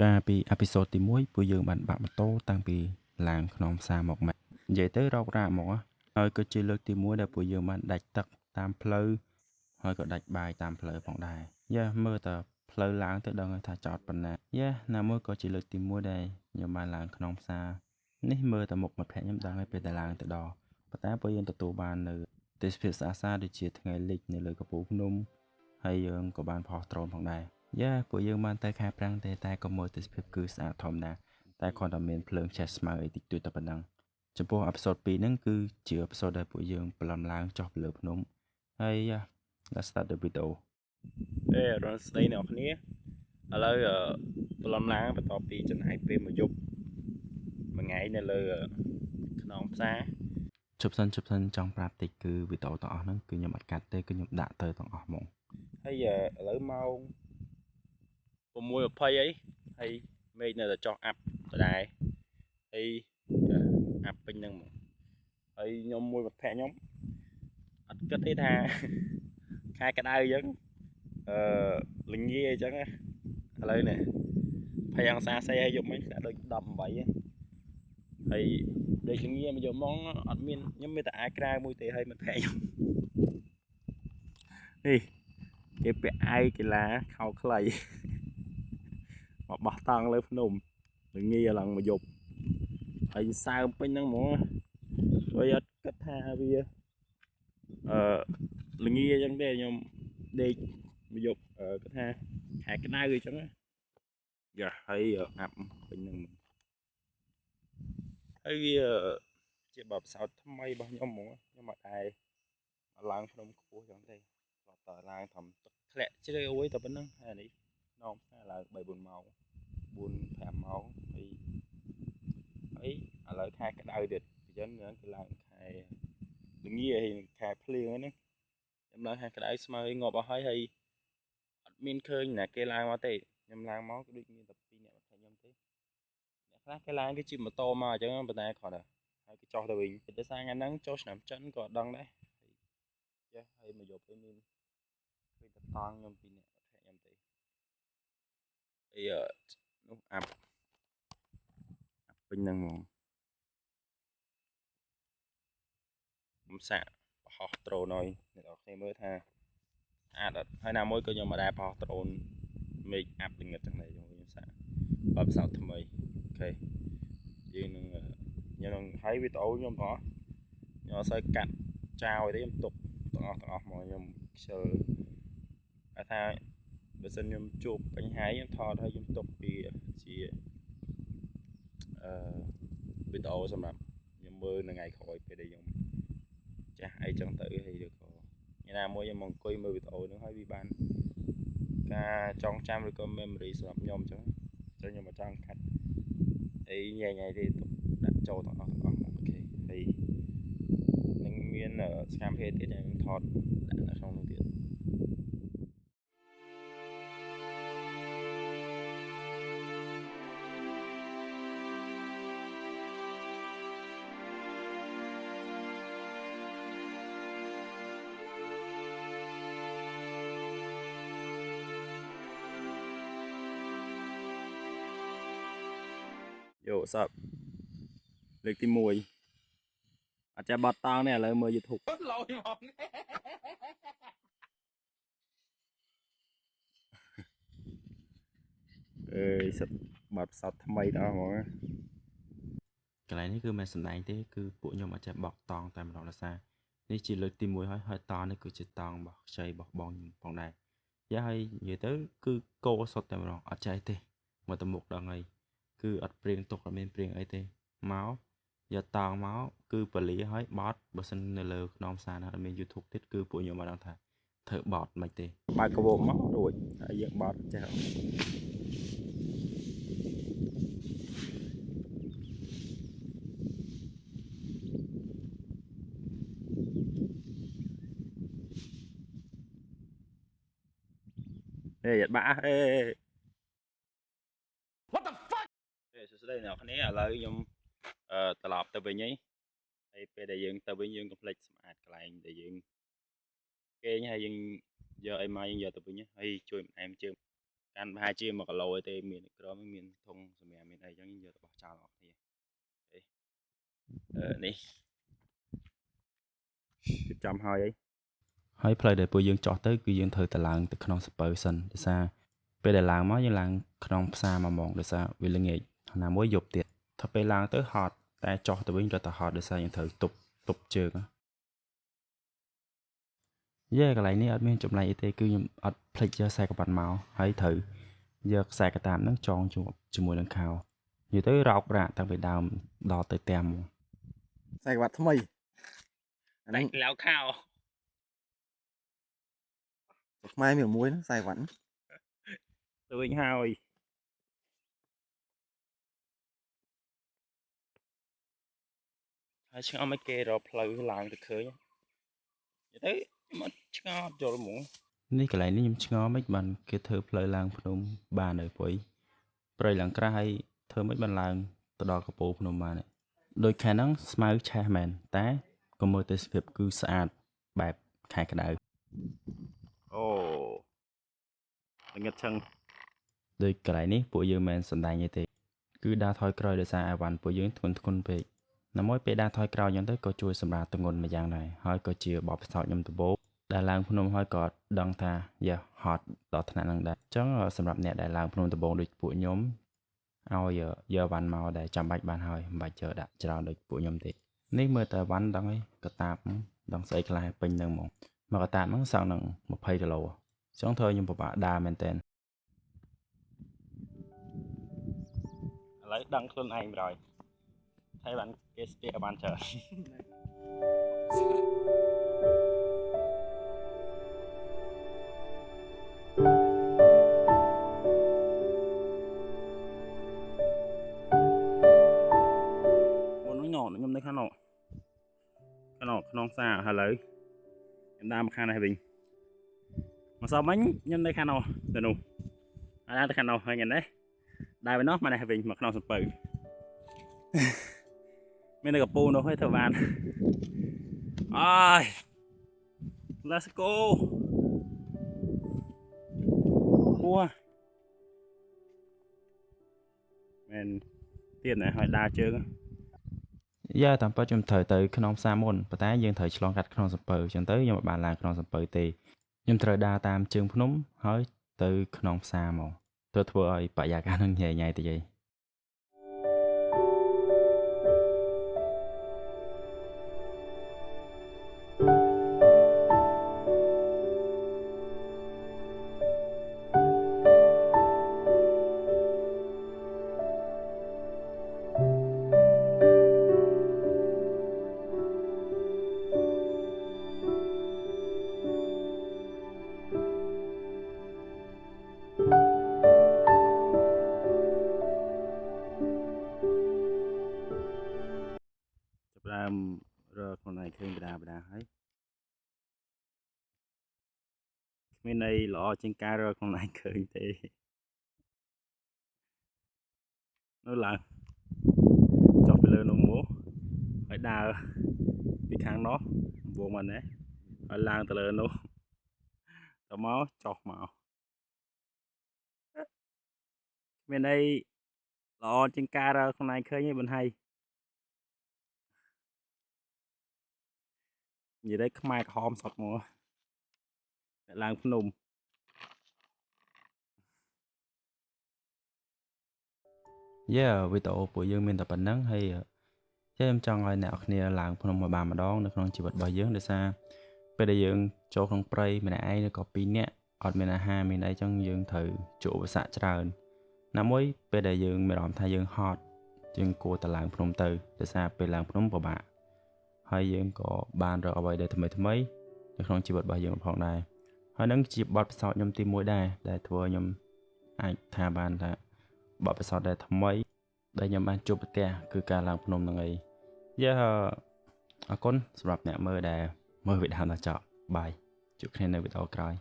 កាលពីអេពីសូតទី1ពួកយើងបានបាក់ម៉ូតូតាំងពីឡានក្នុងផ្សារមកម៉ាក់និយាយទៅរករ៉ាក់មកហើយក៏ជាលើកទី1ដែលពួកយើងបានដាច់ទឹកតាមផ្លូវហើយក៏ដាច់បាយតាមផ្លូវផងដែរយ៉ាមើលតើផ្លូវឡើងទៅដឹងថាចោតប៉ុណ្ណាយ៉ាណាមួយក៏ជាលើកទី1ដែលខ្ញុំបានឡើងក្នុងផ្សារនេះមើលតែមុខមិត្តភ័ក្តិខ្ញុំដឹងហើយពេលតែឡើងទៅដល់ប៉ុន្តែពួកយើងទទួលបាននៅទេសភាពស្អាតៗដូចជាថ្ងៃលិចនៅលើកំពូលភ្នំហើយយើងក៏បានផុសដ្រូនផងដែរយ៉ាពួកយើងបានទៅខែប្រាំងតែក៏មើលទេសភាពគឺស្អាតធម្មតាតែគ្រាន់តែមានភ្លើងឆេះស្មៅអីតិចតួចតែប៉ុណ្ណឹងចំពោះអេពីសូត2ហ្នឹងគឺជាអេពីសូតដែលពួកយើងប្លន់ឡើងចុះពីលើភ្នំហើយ let's start the video រនស្ដីអ្នកគ្នាឥឡូវប្លន់ឡើងបន្ទាប់ពីចំណាយពេលមួយយប់មួយថ្ងៃនៅលើខ្នងផ្សារជប់សិនចង់ប្រាប់តិចគឺវីដេអូទាំងអស់ហ្នឹងគឺខ្ញុំអត់កាត់ទេគឺខ្ញុំដាក់ទៅទាំងអស់ហ្មងហើយឥឡូវម៉ោង 6:20 អីហើយមេឃនៅតែចុះអាប់ដដែលហើយអាប់ពេញហ្នឹងហ្មងហើយខ្ញុំមួយមិត្តភ័ក្តិខ្ញុំអត់គិតទេថាខែក្តៅអញ្ចឹងល្ងាអញ្ចឹងឥឡូវនេះ20អង្សាសេហើយយប់មិញដាក់ដូច18ហើយដេកល្ងាមកយកម៉ងអត់មានខ្ញុំមានតែអាវក្រៅមួយទេហើយមិត្តភ័ក្តិខ្ញុំនេះគេពាក់អាវកីឡាខោខ្លីមកបោះតង់លើភ្នំល្ងាឡើងមកយប់ហើយសើមពេញហ្នឹងហ្មងហើយអត់គិតថាវាល្ងាអញ្ចឹងទេខ្ញុំដេកមកយប់គិតថាខែក្តៅអញ្ចឹងយ៉ាហើយអាប់ពេញហ្នឹងហើយវាជាបបផ្សោតថ្មីរបស់ខ្ញុំហ្មងខ្ញុំអត់ដែរឡើងភ្នំខ្ពស់អញ្ចឹងទេធ្លាប់តែឡើងធំទឹកធ្លាក់ជ្រៅអួយតែប៉ុណ្្នឹងហើយនេះនំផ្សារឡើង3 4ម៉ោង4 5ម៉ោងហើយឥឡូវខែក្តៅទៀតអញ្ចឹងគឺឡើងខែល្ងាហើយខែភ្លៀងហ្នឹងខ្ញុំឡើងខែក្តៅស្មៅងាប់អស់ហើយអត់មានឃើញណាគេឡើងមកទេខ្ញុំឡើងមកគឺដូចមានតែ2នាក់មកខ្ញុំទេអ្នកខ្លះគេឡើងគេជិះម៉ូតូមកអញ្ចឹងប៉ុន្តែគាត់ហើយគេចុះទៅវិញដោយសារថ្ងៃហ្នឹងចូលឆ្នាំចិនក៏ដឹងដែរចេះហើយមកយកពេលមានឃើញតែតង់ខ្ញុំ2នាក់មកខ្ញុំទេហើយនោះអាប់ពេញហ្នឹងហ្មងខ្ញុំសាក់បោះដ្រូនឲ្យអ្នកនរគ្នាមើលថាអាចអត់ហើយណាមួយក៏ខ្ញុំមិនដែរបោះដ្រូនមេឃអាប់ល្ងឹតចឹងដែរខ្ញុំសាក់បើផ្សោតថ្មីអូខេយើងនឹងខ្ញុំនឹងហើយវីដេអូខ្ញុំបងខ្ញុំអត់សូវកាត់ចោលទេខ្ញុំទុកទាំងអស់មកខ្ញុំខ្ជិលថាបើសិនខ្ញុំជួបបញ្ហាខ្ញុំថតហើយខ្ញុំទុកពីជាវីដេអូសម្រាប់ខ្ញុំមើលនៅថ្ងៃក្រោយពេលដែលខ្ញុំចាស់អីចឹងទៅហើយឬក៏ថ្ងៃណាមួយខ្ញុំមកអង្គុយមើលវីដេអូហ្នឹងហើយវាបានការចងចាំឬក៏ memory សម្រាប់ខ្ញុំចឹងខ្ញុំមកចង់កាត់អីញ៉ៃទេទុកដាក់ចូលទាំងអស់អូខេហើយនឹងមានសកម្មភាពទៀតដែលខ្ញុំថតដាក់នៅក្នុងនោះទៀតយោសពលើកទី1អត់ចេះបត់តង់នេះឥឡូវមើល YouTube ឡយហ្មងសិតបាត់ផ្សោតថ្មីដល់ហ្មងកន្លែងនេះគឺមិនសំដែងទេគឺពួកខ្ញុំអត់ចេះបោកតង់តែម្ដងដោយសារនេះជាលើកទី1ហើយតង់នេះគឺជាតង់របស់ខ្ចីរបស់បងខ្ញុំផងដែរយ៉ាហើយនិយាយទៅគឺកោសុតតែម្ដងអត់ចេះទេមកទៅមុខដល់ហើយគឺអត់ព្រៀងទុកអត់មានព្រៀងអីទេមកយកតង់មកគឺបលីហើយបត់បើសិននៅលើខ្នងផ្សារណាអត់មាន YouTube ទៀតគឺពួកខ្ញុំមិនដឹងថាធ្វើបត់មិនទេបើកកវងមករួចហើយយើងបត់ចេះយ៉ាត់បាក់What the fuck សួស្តីអ្នកគ្នាឥឡូវខ្ញុំត្រឡប់ទៅវិញហើយពេលដែលយើងទៅវិញយើងកុំភ្លេចសម្អាតកន្លែងដែលយើងគេងហើយយើងយកអីមកយើងយកទៅវិញហើយជួយម្អែមជើង កាន់ប្រហែលជា1គីឡូឯទេមានក្រមមានធុងសម្រាប់មានអីចឹងយកទៅបោះចោលអស់គ្នានេះគឺចំហើយហើយផ្លូវដែលពួកយើងចោះទៅគឺយើងត្រូវទៅឡើងទៅក្នុងសពៅសិនដោយសារពេលដែលឡើងមកយើងឡើងក្នុងផ្សារ1ម៉ោងដោយសារវាល្ងាចណាមួយយប់ទៀតថាពេលឡើងទៅហត់តែចោះទៅវិញរត់ទៅហត់ដោយសារយើងត្រូវទប់ជើងកន្លែងនេះអត់មានចម្លែកអីទេគឺខ្ញុំអត់ភ្លេចយកខ្សែក្បាត់មកហើយត្រូវយកខ្សែកតាបហ្នឹងចងជាប់ជាមួយនឹងខោនិយាយទៅរោករាក់តាំងពីដើមដល់ទៅផ្ទះមកខ្សែក្បាត់ថ្មីអាហ្នឹង ឡៅខោ ខ្មែរមានមួយហ្នឹងខ្សែក្បាត់ ទៅវិញហើយឆ្ងល់មិនគេរកផ្លូវឡើងទៅឃើញនិយាយទៅខ្ញុំអត់ឆ្ងល់អត់យល់ហ្មងនេះកន្លែងនេះខ្ញុំឆ្ងល់មិនបានគេធ្វើផ្លូវឡើងភ្នំបាននៅព្រៃឡើងក្រាស់ហើយធ្វើមិនបានឡើងទៅដល់កំពូលភ្នំបានដូចខែហ្នឹងស្មៅឆេះមែនតែក៏មើលទេសភាពគឺស្អាតបែបខែក្តៅអូល្ងឹតឆឹងដូចកន្លែងនេះពួកយើងមិនសំដែងទេគឺដើរថយក្រោយដោយសារអាវ៉ាន់ពួកយើងធ្ងន់ពេកណាមួយពេលដើរថយក្រោយអញ្ចឹងទៅក៏ជួយសម្រាប់ទម្ងន់មួយយ៉ាងដែរហើយក៏ជាបបផ្សោតខ្ញុំដំបូងដែលឡើងភ្នំហើយក៏ដឹងថាយ៉ាហត់ដល់ថ្នាក់ហ្នឹងដែរអញ្ចឹងសម្រាប់អ្នកដែលឡើងភ្នំដំបូងដូចពួកខ្ញុំឲ្យយកវ៉ាន់មកដែលចាំបាច់បានហើយមិនបាច់យកដាក់ច្រើនដូចពួកខ្ញុំទេនេះមើលតែវ៉ាន់ដឹងហើយកតាបដឹងស្អីខ្លះពេញហ្នឹងហ្មងមកកតាបហ្នឹងសងនឹង20គីឡូចង់ធ្វើខ្ញុំពិបាកដើរមែនតើឥឡូវដឹងខ្លួនឯងបណ្ដោយហើយបានគេស្ទាក់បានច្រើនខ្ញុំនៅខាងនោះក្នុងផ្សារឥឡូវខ្ញុំដើរមកខាងនេះវិញមកសោះមិញខ្ញុំនៅខាងនោះទៅនោះអាទៅខាងនោះហើយនេះដើរទៅនោះមកនេះវិញមកក្នុងសំពៅមាននៅកពូនោះឲ្យធ្វើបានអើយ let's go គួរមែនទៀតណាឲ្យដើរជើងយ៉ាតាមពិតខ្ញុំត្រូវទៅក្នុងផ្សារមុនប៉ុន្តែយើងត្រូវឆ្លងកាត់ក្នុងសំពៅអញ្ចឹងទៅខ្ញុំមិនបានឡើងក្នុងសំពៅទេខ្ញុំត្រូវដើរតាមជើងភ្នំហើយទៅក្នុងផ្សារមកទៅធ្វើឲ្យបរិយាកាសនឹងញ៉ៃតិចឯងដើមរកខ្លួនឯងឃើញបដាហើយគ្មានន័យល្អជាងការរកខ្លួនឯងឃើញទេនៅឡើងចុះទៅលើនោះមកហើយដើរពីខាងនោះវងមកនេះហើយឡើងទៅលើនោះទៅមកចុះមកមានន័យល្អជាងការរកខ្លួនឯងឃើញទេបងហើយនិយាយទៅខ្មែរក្រហមសតមកតែឡើងភ្នំយ៉ាវីដេអូពួកយើងមានតែប៉ុណ្្នឹងហើយខ្ញុំចង់ឲ្យអ្នកនរគ្នាឡើងភ្នំមួយបានម្ដងនៅក្នុងជីវិតរបស់យើងដោយសារពេលដែលយើងចូលក្នុងព្រៃម្នាក់ឯងឬក៏2នាក់អត់មានអាហារមានអីចឹងយើងត្រូវជួបឧបសគ្គច្រើនណាមួយពេលដែលយើងមានអារម្មណ៍ថាយើងហត់យើងគួរតែឡើងភ្នំទៅដោយសារពេលឡើងភ្នំពិបាកហើយយើងក៏បានរកអ្វីដែលថ្មីនៅក្នុងជីវិតរបស់យើងផងដែរហើយនឹងជាបទពិសោធន៍ខ្ញុំទី1ដែរដែលធ្វើឲ្យខ្ញុំអាចថាបានថាបទពិសោធន៍ដែលថ្មីដែលខ្ញុំបានជួបប្រទះគឺការឡើងភ្នំហ្នឹងឯងយ៉ាអរគុណសម្រាប់អ្នកមើលដែលមើលវីដេអូដល់ចប់បាយជួបគ្នានៅវីដេអូក្រោយ